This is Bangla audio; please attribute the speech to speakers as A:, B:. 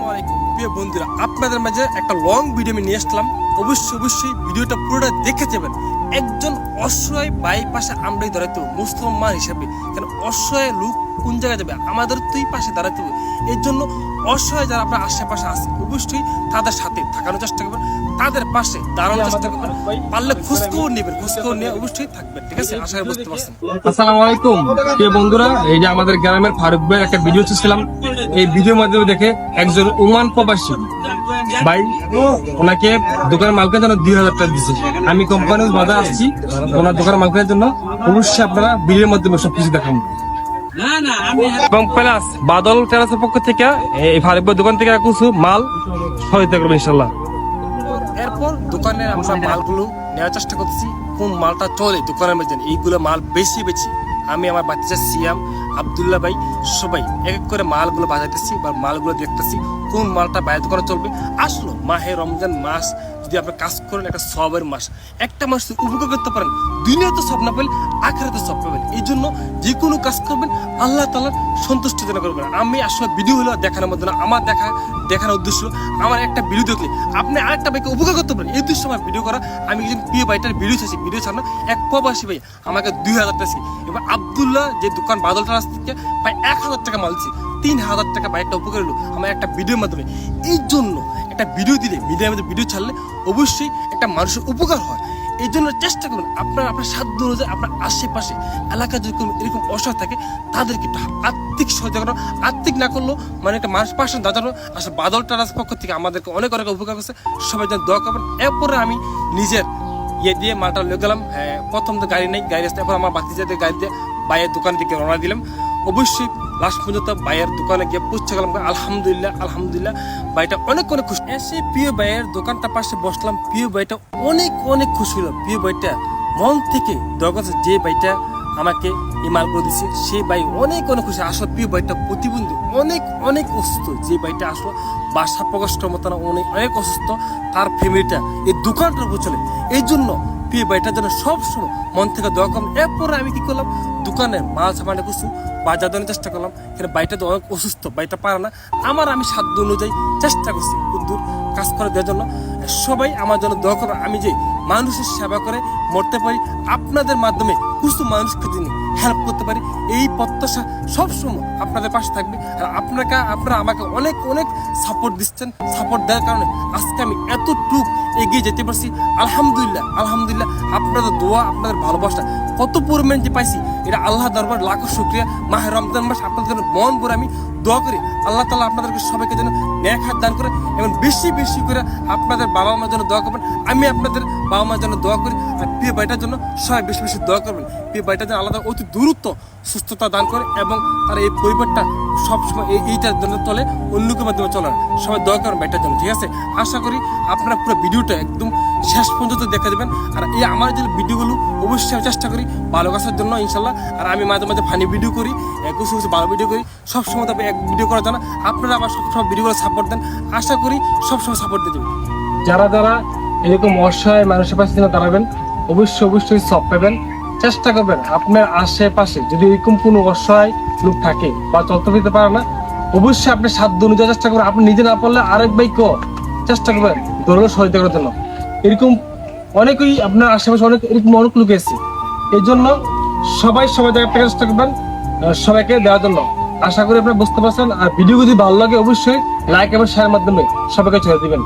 A: আসসালামু আলাইকুম প্রিয় বন্ধুরা, আপনাদের মাঝে একটা লং ভিডিও আমি নিয়ে আসলাম। অবশ্যই ভিডিওটা পুরোটা দেখে যাবেন। একজন অসহায় ভাই পাশে আমরাই দাঁড়াইতে হবে মুসলমান হিসাবে। কেন অসহায় লোক কোন জায়গায় যাবে, আমাদের তুই পাশে দাঁড়াইতে হবে। এর জন্য অসহায় যারা আপনার আশেপাশে আছে অবশ্যই তাদের সাথে থাকানোর চেষ্টা করবেন, তাদের পাশে দাঁড়ানোর চেষ্টা করবেন। পারলে খোঁজখবর নেবেন, খোঁজখবর নিয়ে অবশ্যই থাকবেন। ঠিক আছে, আশা করি বুঝতে পারছেন।
B: আসসালামু আলাইকুম প্রিয় বন্ধুরা, এই যে আমাদের গ্রামের ফারুক ভাইয়ের একটা ভিডিও ছিলাম। এই ভিডিওর মাধ্যমে দেখে একজন ওমান প্রবাসী ভাই ওনাকে দোকানের মালকের জন্য 2000 টাকা দিচ্ছে। আমি কোম্পানির বাজার আসছি ওনার দোকানের মালকের জন্য। অবশ্যই আপনারা ভিডিওর মাধ্যমে সবকিছু দেখান। এবং প্লাস বাদল টেরাসের পক্ষ থেকে এই ফারুক ভাইয়ের দোকান থেকে কিছু মাল সহায়তা করবেন ইনশাল্লাহ।
A: এরপর দোকানের আমরা মালগুলো নেওয়ার চেষ্টা করতেছি, কোন মালটা চলে দোকানের মধ্যে। এইগুলো মাল বেশি আমি আমার বাচ্চা সিয়াম আব্দুল্লাহ ভাই সবাই এক এক করে মালগুলো বাজাইতেছি বা মালগুলো দেখতেছি কোন মালটা বাইরে দোকানে চলবে। আসলো মাহে রমজান মাস, যদি আপনি কাজ করেন একটা সবের মাস, একটা মাস উপভোগ করতে পারেন। দুনিয়াতে সব না পেলে আখেরাতে সব পাবেন। এই জন্য যে কোনো কাজ করবেন আল্লাহ তাআলার সন্তুষ্টি জন্য করবেন। আমি আসলে ভিডিও হলো দেখানোর মধ্যে না, আমার দেখানোর উদ্দেশ্য আমার একটা ভিডিও দেখলে আপনি আরেকটা ভাইকে উপকার করতে পারেন। এই উদ্দেশ্য আমার ভিডিও করা। আমি একজন প্রিয় ভাইটার ভিডিও ছাড়া এক প্রবাসী ভাই আমাকে 2000 টাকা। এবার আব্দুল্লাহ যে দোকান বাদলটার কাছ থেকে প্রায় 1000 টাকা মাল দিচ্ছি, 3000 টাকা বাইকটা উপকার হলো আমার একটা ভিডিওর মাধ্যমে। এই জন্য একটা ভিডিও দিলে মিডিয়ার মধ্যে ভিডিও ছাড়লে অবশ্যই একটা মানুষের উপকার হয়। এই জন্য চেষ্টা করুন আপনার সাধ্য অনুযায়ী আপনার আশেপাশে এলাকায় যদি এরকম অসহায় থাকে তাদেরকে একটু আর্থিক সহায়তা করো। আর্থিক না করলেও মানে একটা মানুষ পাশে দাঁড়ানো। আসলে বাদল টারার পক্ষ থেকে আমাদেরকে অনেক উপকার করছে। সবাই যেন দোয়া করবেন। এরপরে আমি নিজের দিয়ে মালটা লয়ে গেলাম। প্রথম তো গাড়ি নেই, গাড়ি আসতে এরপর আমার বাতিজাদের গাড়ি দিয়ে বাইয়ের দোকান থেকে রওনা দিলাম। অবশ্যই লাস্ট পর্যন্ত বাইয়ের দোকানে গিয়ে পৌঁছে গেলাম। আলহামদুলিল্লাহ বাইটা অনেক খুশি। এসে প্রিয় বাইয়ের দোকানটা পাশে বসলাম। প্রিয় বাইটা অনেক খুশি হলো। প্রিয় বাইটা মন থেকে দোয়া করছে। যে বাইটা আমাকে এই মালগুলো দিচ্ছে সেই ভাই অনেক খুশি। আসলে প্রিয় বাইটা প্রতিবন্ধী, অনেক অসুস্থ। যে বাইটা আসলো বাসা প্রকাশ করার মতো না, অনেক অসুস্থ। তার ফ্যামিলিটা এই দোকানটার উপর চলে। এই জন্য প্রিয় বাইটার জন্য সবসময় মন থেকে দোয়া করলাম। এরপরে আমি কি করলাম, দোকানে মাল সামানে কিছু বাজার দেওয়ার চেষ্টা করলাম। কিন্তু বাইটা তো অনেক অসুস্থ, বাইটা পারে না। আমি সাধ্য অনুযায়ী চেষ্টা করছি দূর কাজ করে দেওয়ার জন্য। সবাই আমার জন্য দোয়া করবেন। আমি যে মানুষের সেবা করে মরতে পারি, আপনাদের মাধ্যমে কিছু মানুষকে যিনি হেল্প করতে পারি, এই প্রত্যাশা সবসময় আপনাদের পাশে থাকবে। আর আপনারা আমাকে অনেক সাপোর্ট দিচ্ছেন। সাপোর্ট দেওয়ার কারণে আজকে আমি এতটুক এগিয়ে যেতে পারছি। আলহামদুলিল্লাহ আপনাদের দোয়া, আপনাদের ভালোবাসা কত পরিমাণ যে পাইছি, এটা আল্লাহ দরবার লাখো শুকরিয়া। মাহে রমজান মাস আপনাদের জন্য মন করে আমি দোয়া করি আল্লাহ তাআলা আপনাদেরকে সবাইকে যেন নেক হাত দান করে এবং বেশি করে আপনাদের বাবা মার জন্য দোয়া করবেন। আমি আপনাদের বাবা মার জন্য দোয়া করি। আর প্রিয় ভাইটার জন্য সবাই বেশি দোয়া করবেন। প্রিয় ভাইটার জন্য আল্লাহ অতি দূরত্ব সুস্থতা দান করে এবং তার এই পরিবারটা সবসময় এইটার জন্য চলে, অন্যকের মাধ্যমে চলার। সবাই দোয়া করেন ভাইটার জন্য। ঠিক আছে, আশা করি আপনারা পুরো ভিডিওটা একদম শেষ পর্যন্ত দেখে দেবেন। আর এই আমার যে ভিডিওগুলো অবশ্যই আমি চেষ্টা করি ভালো কাজের জন্য ইনশাল্লাহ। আর আমি মাঝে ফানি ভিডিও করি, কিছু ভালো ভিডিও করি। সবসময় তবে এক ভিডিও করার জন্য আপনারা আবার সব ভিডিওগুলো সাপোর্ট দেন। আশা করি সবসময় সাপোর্ট দিয়ে দেবেন।
B: যারা এরকম অসহায় মানুষের পাশে দাঁড়াবেন অবশ্যই সব পাবেন। চেষ্টা করবেন আপনার আশেপাশে যদি এরকম কোনো অসহায় লোক থাকে বা চলতে ফিরতে পারে না, অবশ্যই আপনি সাধ্য অনুযায়ী চেষ্টা করবেন। আপনি নিজে না পারলে আরেক ভাইকে চেষ্টা করবেন দৌড়ানো সহায়তা করার জন্য। এরকম অনেকেই আপনার আশেপাশে অনেক লোক এসেছে। এই জন্য সবাই জায়গা থেকে চেষ্টা করবেন সবাইকে দেওয়ার জন্য। আশা করি আপনারা বুঝতে পারছেন। আর ভিডিও যদি ভালো লাগে অবশ্যই লাইক এবং শেয়ারের মাধ্যমে সবাইকে ছড়িয়ে দিবেন।